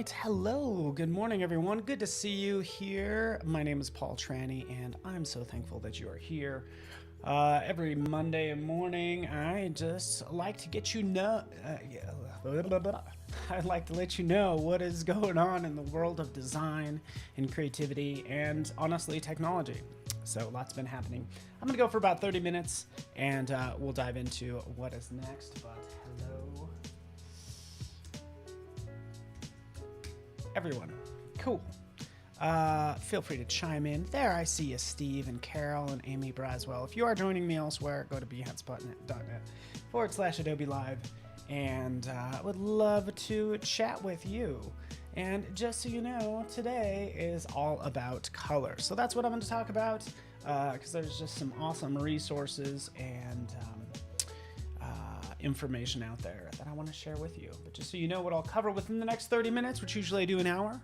right, hello, good morning everyone. Good to see you here. My name is Paul Tranny and I'm so thankful that you are here. Every Monday morning, I just like to get you know, I'd like to let you know what is going on in the world of design and creativity and honestly technology. So lots been happening. I'm gonna go for about 30 minutes and we'll dive into what is next, but hello. Everyone, cool. Feel free to chime in. There, I see you, Steve and Carol and Amy Braswell. If you are joining me elsewhere, go to behance.net/Adobe Live, and I would love to chat with you. And just so you know, today is all about color. So that's what I'm going to talk about, because there's just some awesome resources and information out there that I want to share with you. But just so you know what I'll cover within the next 30 minutes, which usually I do an hour,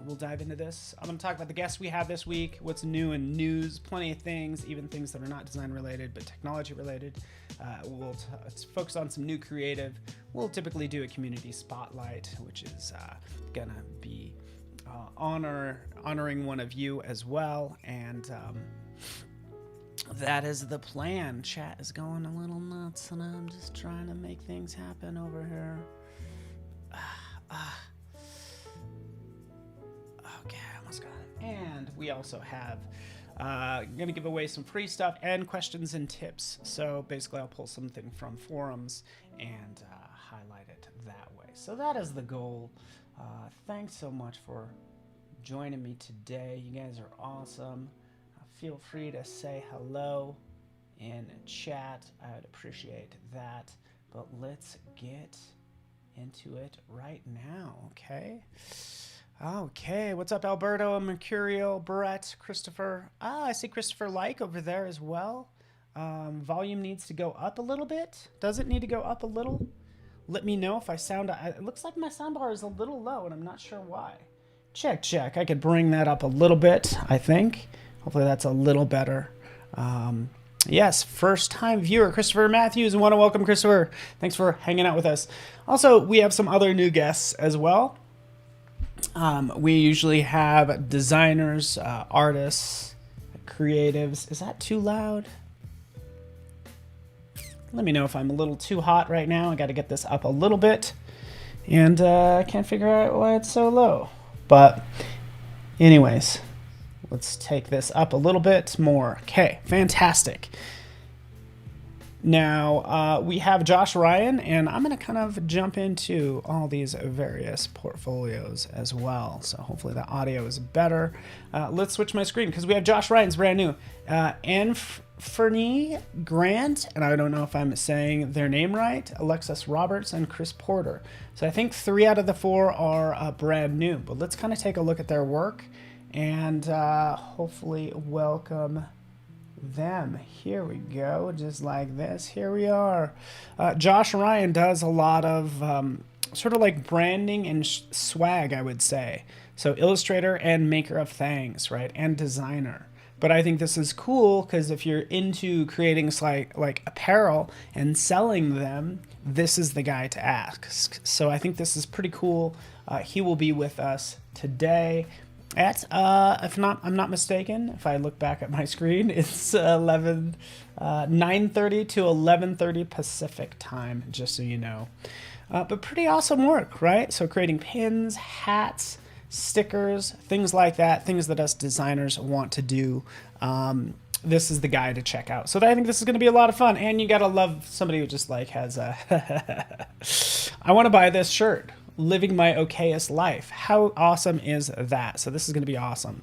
we'll dive into this. I'm going to talk about the guests we have this week, what's new in news, plenty of things, even things that are not design related but technology related. We'll focus on some new creative. We'll typically do a community spotlight, which is going to be honoring one of you as well. And that is the plan. Chat is going a little nuts, and I'm just trying to make things happen over here. Okay, I almost got it. And we also have going to give away some free stuff and questions and tips. So basically, I'll pull something from forums and highlight it that way. So that is the goal. Thanks so much for joining me today. You guys are awesome. Feel free to say hello in chat. I would appreciate that. But let's get into it right now, okay? Okay, what's up, Alberto, Mercurial, Brett, Christopher? I see Christopher Like over there as well. Volume needs to go up a little bit. Does it need to go up a little? Let me know if I sound... It looks like my soundbar is a little low, and I'm not sure why. Check. I could bring that up a little bit, I think. Hopefully that's a little better. Yes, first-time viewer, Christopher Matthews. I want to welcome Christopher. Thanks for hanging out with us. Also, we have some other new guests as well. We usually have designers, artists, creatives. Is that too loud? Let me know if I'm a little too hot right now. I got to get this up a little bit. And I can't figure out why it's so low. But anyways, let's take this up a little bit more. Okay, fantastic. Now, we have Josh Ryan, and I'm going to kind of jump into all these various portfolios as well. So hopefully the audio is better. Let's switch my screen because we have Josh Ryan's brand new. Fernie Grant, and I don't know if I'm saying their name right, Alexis Roberts, and Chris Porter. So I think 3 out of the 4 are brand new. But let's kind of take a look at their work and hopefully welcome them. Here we go, just like this. Here we are. Josh Ryan does a lot of sort of like branding and swag, I would say. So illustrator and maker of things, right? And designer. But I think this is cool because if you're into creating like apparel and selling them, this is the guy to ask. So I think this is pretty cool. He will be with us today at, if I'm not mistaken, if I look back at my screen, it's 9:30 to 11:30 Pacific time, just so you know. But pretty awesome work, right? So creating pins, hats, stickers, things like that, things that us designers want to do. This is the guy to check out. So I think this is going to be a lot of fun. And you got to love somebody who just like has a, I want to buy this shirt. Living my okayest life. How awesome is that? So this is going to be awesome.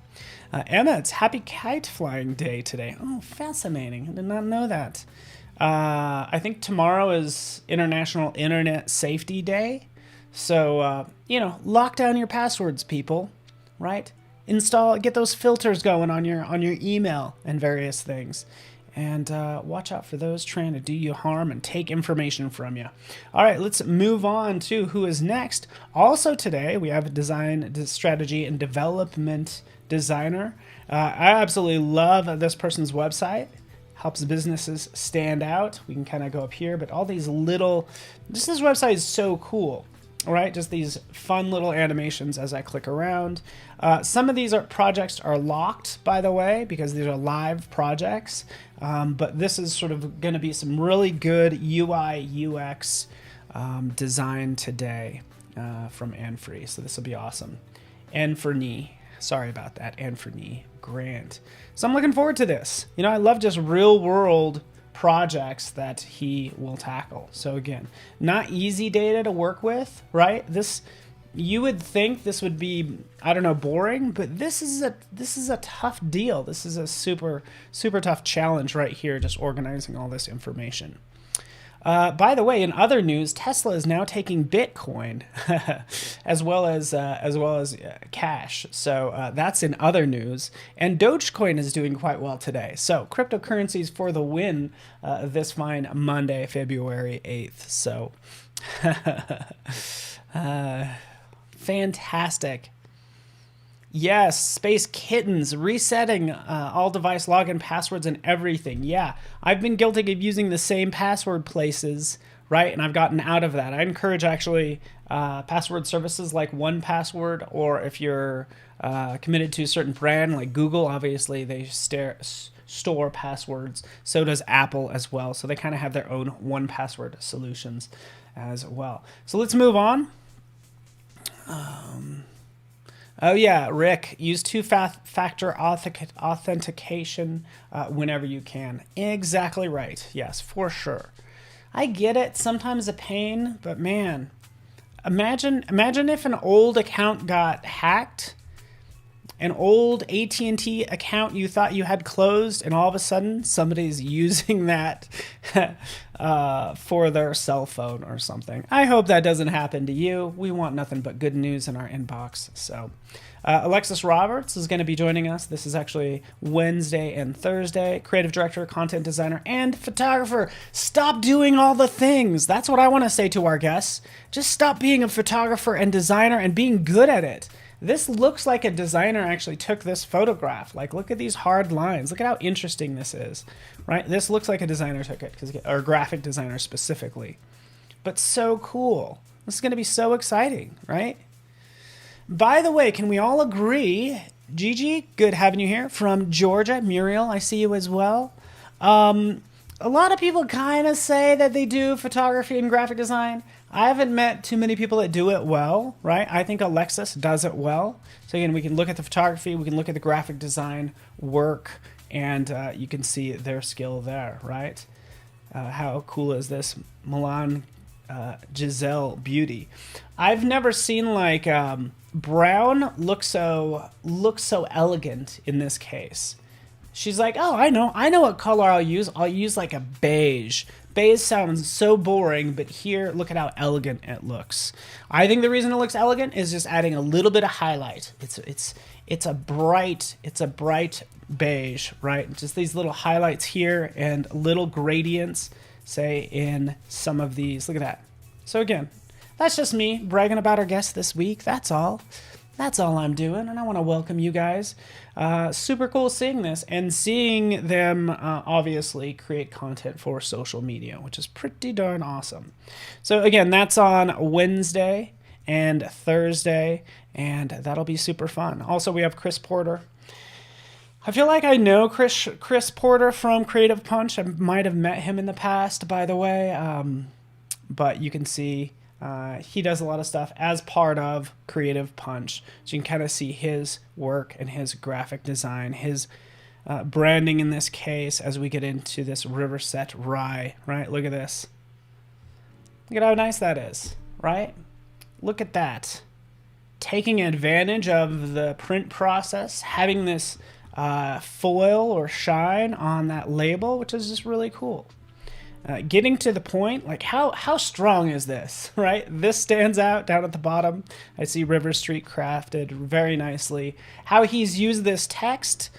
Emma, it's Happy Kite Flying Day today. Oh, fascinating. I did not know that. I think tomorrow is International Internet Safety Day. So, lock down your passwords, people, right? Get those filters going on your email and various things. And watch out for those trying to do you harm and take information from you. All right, let's move on to who is next. Also today, we have a design, strategy, and development designer. I absolutely love this person's website. Helps businesses stand out. We can kind of go up here, but all these little... this website is so cool. All right, just these fun little animations as I click around. Some of these projects are locked, by the way, because these are live projects. But this is sort of going to be some really good UI UX design today from Anfree. So this will be awesome. Anfree, sorry about that, Anfree Grant. So I'm looking forward to this. You know, I love just real world projects that he will tackle. So again, not easy data to work with, right? This, you would think this would be, I don't know, boring, but this is a tough deal. This is a super tough challenge right here, just organizing all this information. By the way, in other news, Tesla is now taking Bitcoin as well as cash. So that's in other news. And Dogecoin is doing quite well today. So cryptocurrencies for the win this fine Monday, February 8th. So fantastic. Yes, Space Kittens, resetting all device login passwords and everything. Yeah, I've been guilty of using the same password places, right? And I've gotten out of that. I encourage actually password services like 1Password, or if you're committed to a certain brand like Google, obviously they store passwords. So does Apple as well. So they kind of have their own 1Password solutions as well. So let's move on. Oh yeah, Rick, use two-factor authentication whenever you can. Exactly right. Yes, for sure. I get it. Sometimes a pain, but man, imagine if an old account got hacked, an old AT&T account you thought you had closed, and all of a sudden somebody's using that for their cell phone or something. I hope that doesn't happen to you. We want nothing but good news in our inbox. So Alexis Roberts is going to be joining us. This is actually Wednesday and Thursday. Creative director, content designer, and photographer. Stop doing all the things. That's what I want to say to our guests. Just stop being a photographer and designer and being good at it. This looks like a designer actually took this photograph. Like, look at these hard lines. Look at how interesting this is, right? This looks like a designer took it, or a graphic designer specifically. But so cool. This is going to be so exciting, right? By the way, can we all agree, Gigi, good having you here, from Georgia. Muriel, I see you as well. A lot of people kind of say that they do photography and graphic design. I haven't met too many people that do it well, right? I think Alexis does it well. So again, we can look at the photography, we can look at the graphic design work, and you can see their skill there, right? How cool is this? Milan Giselle Beauty. I've never seen like brown look so elegant in this case. She's like, oh, I know what color I'll use. I'll use like a beige. Beige sounds so boring, but here, look at how elegant it looks. I think the reason it looks elegant is just adding a little bit of highlight. It's a bright beige, right? Just these little highlights here and little gradients, say, in some of these. Look at that. So again, that's just me bragging about our guests this week. That's all. That's all I'm doing, and I want to welcome you guys. Super cool seeing this and seeing them obviously create content for social media, which is pretty darn awesome. So again, that's on Wednesday and Thursday, and that'll be super fun. Also, we have Chris Porter. I feel like I know Chris Porter from Creative Punch. I might have met him in the past, by the way, but you can see he does a lot of stuff as part of Creative Punch. So you can kind of see his work and his graphic design, his branding in this case as we get into this Riverset Rye, right? Look at this. Look at how nice that is, right? Look at that. Taking advantage of the print process, having this foil or shine on that label, which is just really cool. Getting to the point, like how strong is this, right? This stands out down at the bottom. I see River Street crafted very nicely. How he's used this text,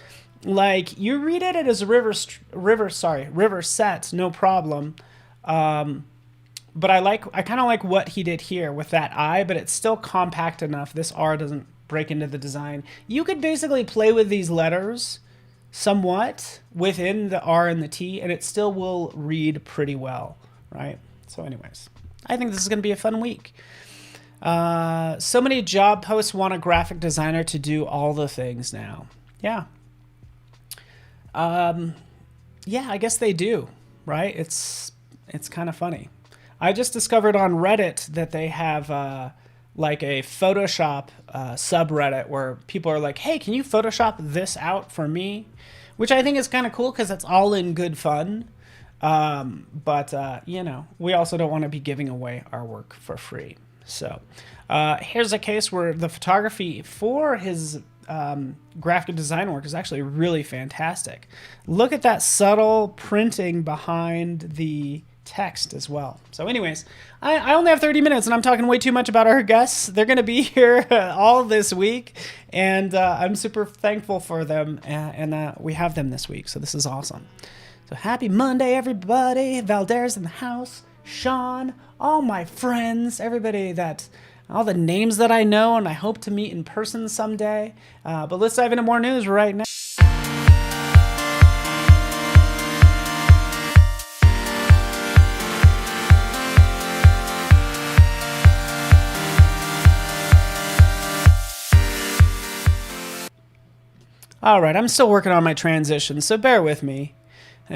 like you read it as Riverset, no problem. But I kind of like what he did here with that I, but it's still compact enough. This R doesn't break into the design. You could basically play with these letters somewhat within the R and the T, and it still will read pretty well, right? So anyways, I think this is going to be a fun week. So many job posts want a graphic designer to do all the things now. Yeah. Yeah, I guess they do, right? It's kind of funny. I just discovered on Reddit that they have like a Photoshop subreddit where people are like, hey, can you Photoshop this out for me? Which I think is kind of cool because it's all in good fun. But you know, we also don't want to be giving away our work for free. So here's a case where the photography for his graphic design work is actually really fantastic. Look at that subtle printing behind the text as well. So anyways, I only have 30 minutes and I'm talking way too much about our guests. They're going to be here all this week, and I'm super thankful for them, and we have them this week, so this is awesome. So happy Monday, everybody. Valder's in the house. Sean, all my friends, everybody all the names that I know and I hope to meet in person someday. But let's dive into more news right now. All right, I'm still working on my transition, so bear with me.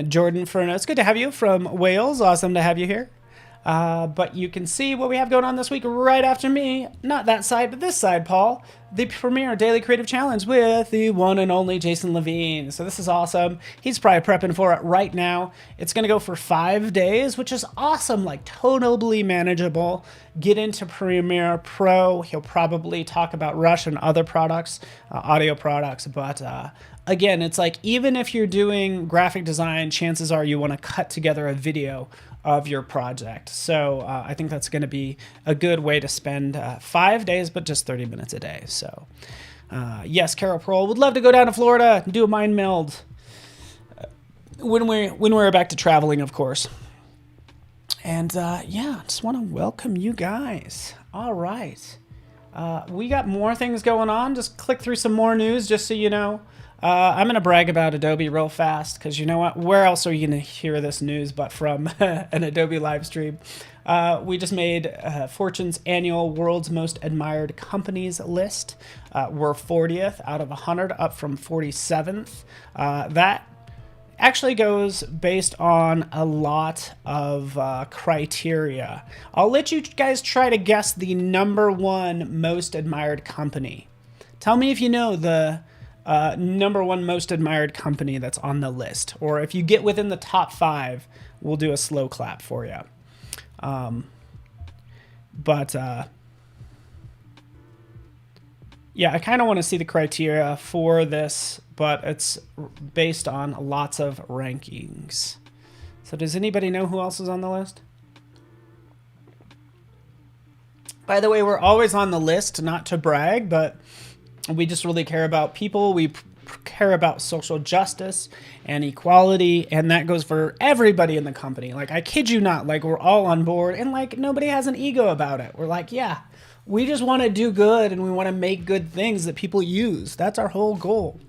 Jordan Furno, it's good to have you from Wales. Awesome to have you here. But you can see what we have going on this week right after me. Not that side, but this side, Paul. The Premiere Daily Creative Challenge with the one and only Jason Levine. So this is awesome. He's probably prepping for it right now. It's going to go for 5 days, which is awesome, like totally manageable. Get into Premiere Pro. He'll probably talk about Rush and other products, audio products. But again, it's like even if you're doing graphic design, chances are you want to cut together a video of your project. So I think that's going to be a good way to spend 5 days, but just 30 minutes a day. So yes, Carol Pearl would love to go down to Florida and do a mind meld when we're back to traveling, of course. And yeah, just want to welcome you guys. All right. We got more things going on. Just click through some more news just so you know. I'm going to brag about Adobe real fast because you know what? Where else are you going to hear this news but from an Adobe live stream? We just made Fortune's annual World's Most Admired Companies list. We're 40th out of 100, up from 47th. That actually goes based on a lot of criteria. I'll let you guys try to guess the #1 most admired company. Tell me if you know the #1 most admired company that's on the list, or if you get within the top 5, we'll do a slow clap for you. Yeah, I kind of want to see the criteria for this, but it's based on lots of rankings. So does anybody know who else is on the list? By the way, we're always on the list, not to brag, but we just really care about people. We care about social justice and equality, and that goes for everybody in the company. Like, I kid you not, like, we're all on board, and like nobody has an ego about it. We're like, yeah, we just want to do good, and we want to make good things that people use. That's our whole goal.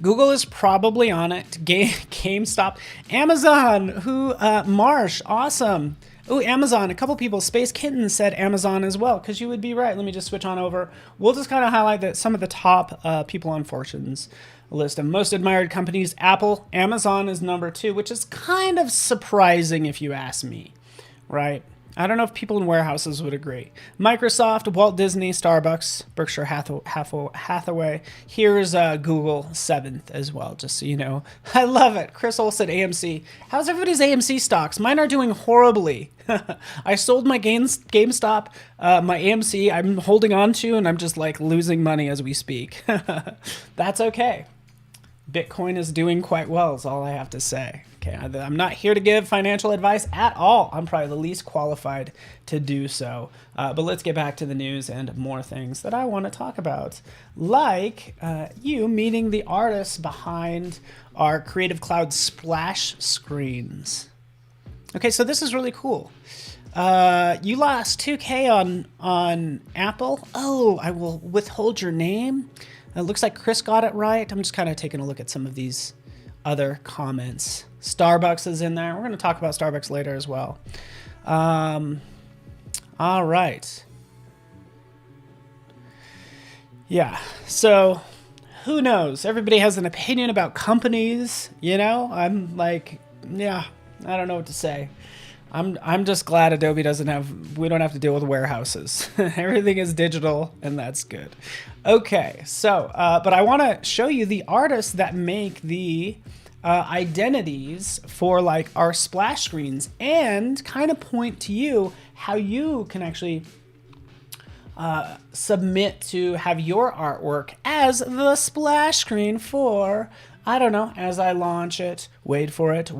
Google is probably on it. GameStop, Amazon, Marsh, awesome. Ooh, Amazon. A couple people, Space Kitten said Amazon as well, because you would be right. Let me just switch on over. We'll just kind of highlight some of the top people on Fortune's list of most admired companies. Apple, Amazon is #2, which is kind of surprising if you ask me, right? I don't know if people in warehouses would agree. Microsoft, Walt Disney, Starbucks, Berkshire Hathaway. Here's Google 7th as well, just so you know. I love it. Chris Olsen, AMC. How's everybody's AMC stocks? Mine are doing horribly. I sold my GameStop, my AMC I'm holding on to, and I'm just like losing money as we speak. That's okay. Bitcoin is doing quite well is all I have to say. Okay, I'm not here to give financial advice at all. I'm probably the least qualified to do so. But let's get back to the news and more things that I want to talk about, like you meeting the artists behind our Creative Cloud splash screens. Okay, so this is really cool. You lost 2K on Apple. Oh, I will withhold your name. It looks like Chris got it right. I'm just kind of taking a look at some of these other comments. Starbucks is in there. We're going to talk about Starbucks later as well. All right. Yeah. So who knows? Everybody has an opinion about companies, you know? I'm like, yeah, I don't know what to say. I'm just glad Adobe we don't have to deal with warehouses. Everything is digital, and that's good. Okay, so, but I want to show you the artists that make the identities for like our splash screens, and kind of point to you how you can actually submit to have your artwork as the splash screen for, I don't know, as I launch it, wait for it,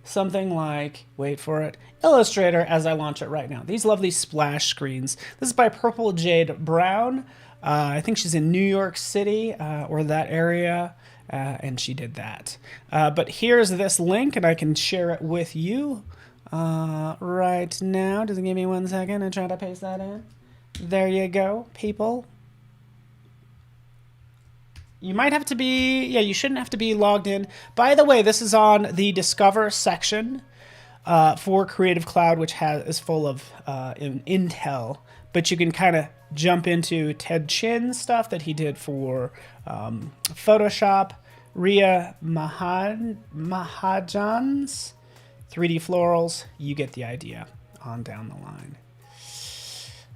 something like, wait for it, Illustrator as I launch it right now. These lovely splash screens. This is by Purple Jade Brown. I think she's in New York City or that area, and she did that. But here's this link, and I can share it with you right now. Just give me 1 second and try to paste that in. There you go, people. You might have to be, yeah, you shouldn't have to be logged in. By the way, this is on the Discover section for Creative Cloud, which is full of intel. But you can kind of jump into Ted Chin's stuff that he did for Photoshop, Ria Mahajan's 3D Florals. You get the idea on down the line.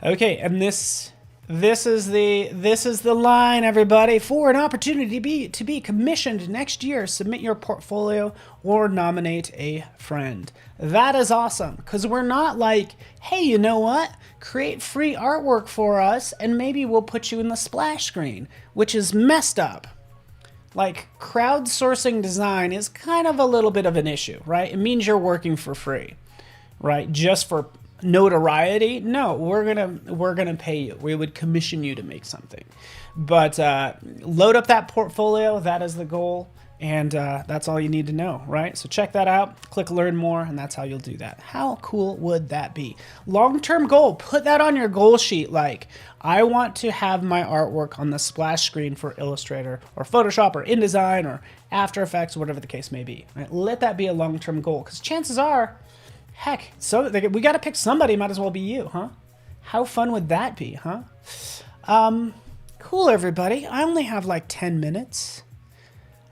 Okay, and this is the line, everybody. For an opportunity to be commissioned next year, submit your portfolio or nominate a friend. That is awesome, because we're not like, hey, you know what? Create free artwork for us, and maybe we'll put you in the splash screen, which is messed up. Like, crowdsourcing design is kind of a little bit of an issue, right? It means you're working for free, right? Just for notoriety. No, we're gonna pay you. We would commission you to make something. But load up that portfolio. That is the goal, and that's all you need to know, right? So check that out, click learn more, and that's how you'll do that. How cool would that be? Long-term goal, put that on your goal sheet. Like, I want to have my artwork on the splash screen for Illustrator or Photoshop or InDesign or After Effects, whatever the case may be, right? Let that be a long-term goal, because chances are, heck, so we got to pick somebody. Might as well be you, huh? How fun would that be, huh? Cool, everybody. I only have like 10 minutes.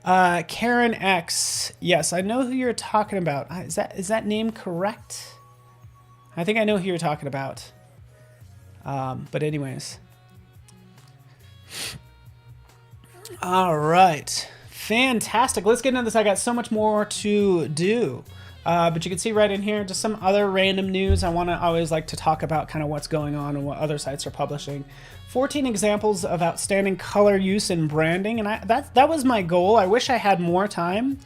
Karen X. Yes, I know who you're talking about. Is that name correct? I think I know who you're talking about. But anyways. All right. Fantastic. Let's get into this. I got so much more to do. But you can see right in here just some other random news. I always like to talk about kind of what's going on and what other sites are publishing. 14 examples of outstanding color use in branding, and that was my goal. I wish I had more time,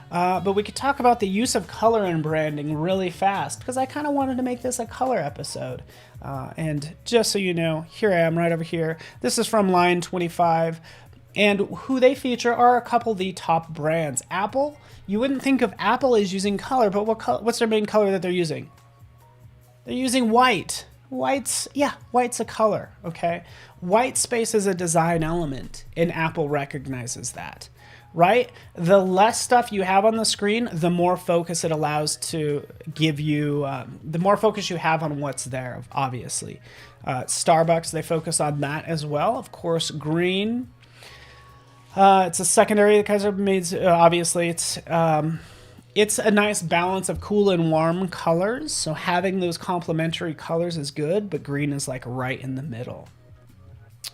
but we could talk about the use of color in branding really fast, because I kind of wanted to make this a color episode. And just so you know, here I am right over here. This is from Line 25. And who they feature are a couple of the top brands. Apple, you wouldn't think of Apple as using color, but what's their main color that they're using? They're using white. White's a color, okay? White space is a design element, and Apple recognizes that, right? The less stuff you have on the screen, the more focus it allows to give you, the more focus you have on what's there, obviously. Starbucks, they focus on that as well. Of course, green. It's a secondary that Kaiser made. Obviously, it's a nice balance of cool and warm colors. So having those complementary colors is good, but green is like right in the middle.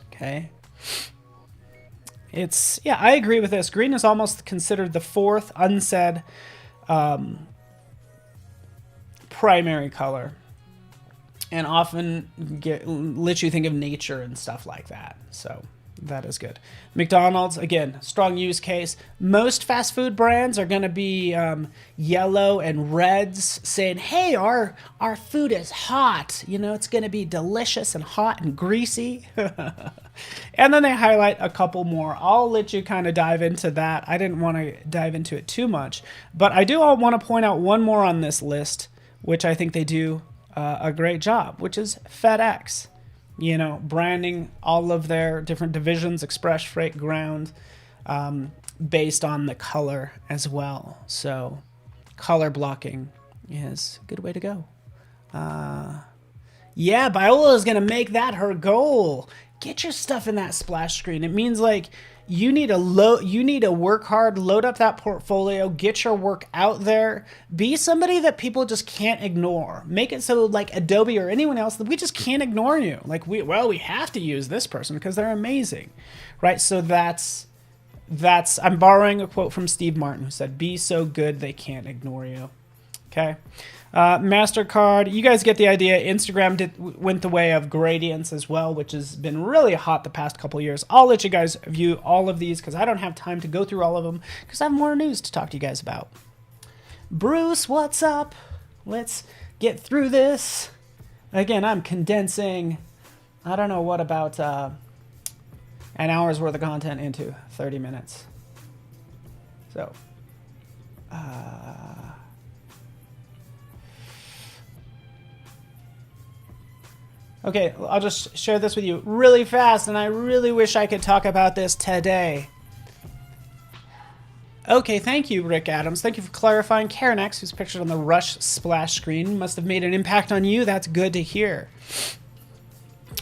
Okay. I agree with this. Green is almost considered the fourth unsaid primary color, and often let you think of nature and stuff like that. So that is good. McDonald's, again, strong use case. Most fast food brands are going to be yellow and reds, saying, hey, our food is hot. You know, it's going to be delicious and hot and greasy. And then they highlight a couple more. I'll let you kind of dive into that. I didn't want to dive into it too much. But I do want to point out one more on this list, which I think they do a great job, which is FedEx. You know, branding all of their different divisions, express, freight, ground, based on the color as well. So color blocking is a good way to go. Yeah, Biola is going to make that her goal. get your stuff in that splash screen. It means like you need to work hard, load up that portfolio, get your work out there, be somebody that people just can't ignore. Make it so like Adobe or anyone else that we just can't ignore you. Like we have to use this person because they're amazing, right? So that's I'm borrowing a quote from Steve Martin, who said, "Be so good they can't ignore you." Okay. MasterCard, you guys get the idea. Instagram went the way of gradients as well, which has been really hot the past couple years. I'll let you guys view all of these because I don't have time to go through all of them because I have more news to talk to you guys about. Bruce, what's up? Let's get through this. Again, I'm condensing, I don't know what about an hour's worth of content into 30 minutes. So, okay, I'll just share this with you really fast, and I really wish I could talk about this today. Okay, thank you, Rick Adams. Thank you for clarifying. Karen X, who's pictured on the Rush splash screen, must have made an impact on you. That's good to hear.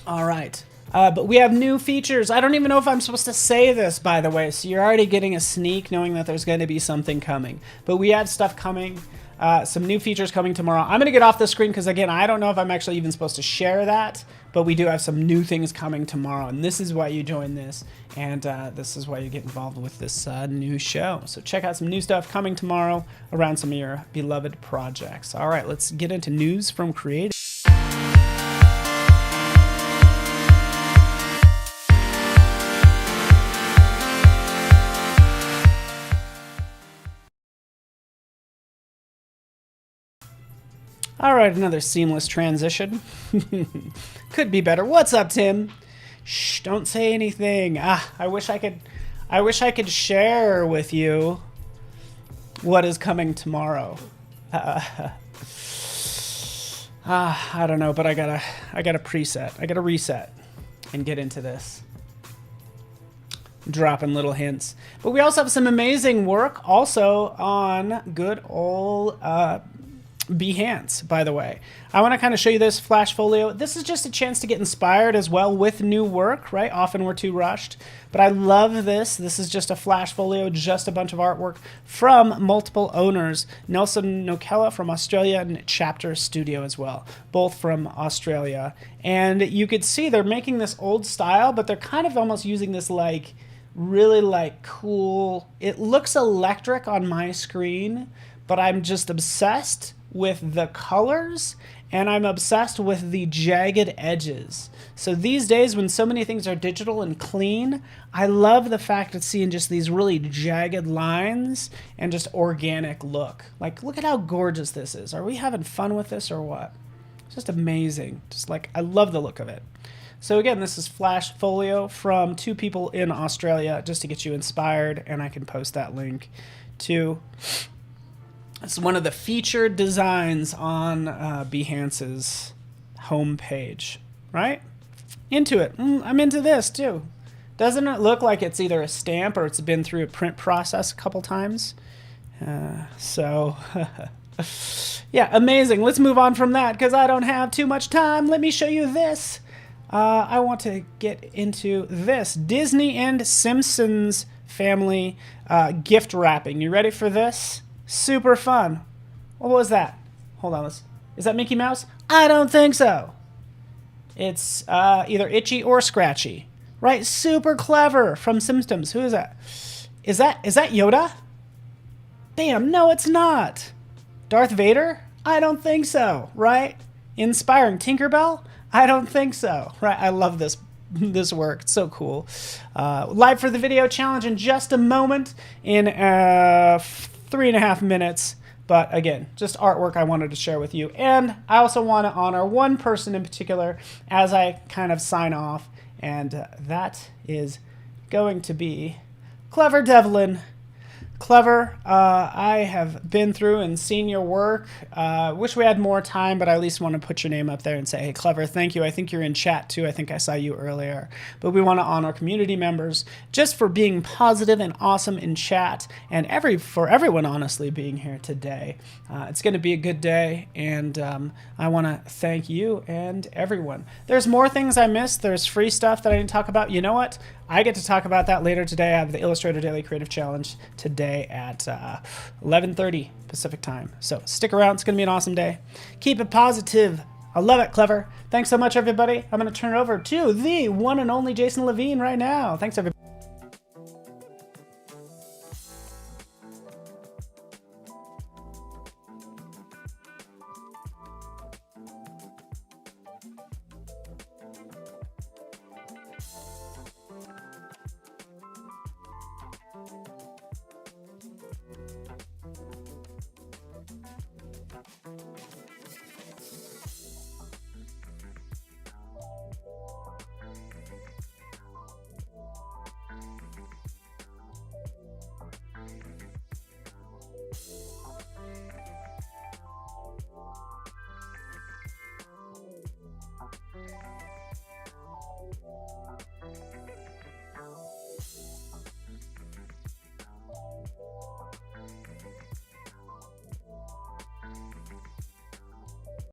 All right. But we have new features. I don't even know if I'm supposed to say this, by the way, so you're already getting a sneak knowing that there's going to be something coming. But we have stuff coming. Some new features coming tomorrow. I'm going to get off the screen because, again, I don't know if I'm actually even supposed to share that, but we do have some new things coming tomorrow, and this is why you join this, and this is why you get involved with this new show. So check out some new stuff coming tomorrow around some of your beloved projects. All right, let's get into news from creators. All right, another seamless transition. Could be better. What's up, Tim? Shh, don't say anything. I wish I could share with you what is coming tomorrow. I don't know, but I gotta preset. I gotta reset and get into this. Dropping little hints. But we also have some amazing work also on good old Behance, by the way. I want to kind of show you this flash folio. This is just a chance to get inspired as well with new work, right? Often we're too rushed, but I love this. This is just a flash folio, just a bunch of artwork from multiple owners. Nelson Nokella from Australia and Chapter Studio as well, both from Australia. And you could see they're making this old style, but they're kind of almost using this like really like cool, it looks electric on my screen, but I'm just obsessed with the colors, and I'm obsessed with the jagged edges. So these days, when so many things are digital and clean, I love the fact of seeing just these really jagged lines and just organic look. Like, look at how gorgeous this is. Are we having fun with this or what? It's just amazing. Just like, I love the look of it. So again, this is Flash Folio from two people in Australia, just to get you inspired, and I can post that link too. It's one of the featured designs on Behance's homepage, right? Into it. I'm into this too. Doesn't it look like it's either a stamp or it's been through a print process a couple times? So, yeah, amazing. Let's move on from that because I don't have too much time. Let me show you this. I want to get into this. Disney and Simpsons family gift wrapping. You ready for this? Super fun. What was that? Hold on. Is that Mickey Mouse? I don't think so. It's either Itchy or Scratchy. Right? Super clever from Simpsons. Who is that? Is that Yoda? Damn, no, it's not. Darth Vader? I don't think so. Right? Inspiring Tinkerbell? I don't think so. Right? I love this work. It's so cool. Live for the video challenge in just a moment in 3.5 minutes. But again, just artwork I wanted to share with you. And I also want to honor one person in particular as I kind of sign off. And that is going to be Clever Devlin. Clever, I have been through and seen your work. Wish we had more time, but I at least want to put your name up there and say, hey, Clever, thank you. I think you're in chat too. I think I saw you earlier. But we want to honor community members just for being positive and awesome in chat, and for everyone, honestly, being here today. It's going to be a good day, and I want to thank you and everyone. There's more things I missed. There's free stuff that I didn't talk about. You know what? I get to talk about that later today. I have the Illustrator Daily Creative Challenge today at 11:30 Pacific time. So stick around. It's going to be an awesome day. Keep it positive. I love it, Clever. Thanks so much, everybody. I'm going to turn it over to the one and only Jason Levine right now. Thanks, everybody.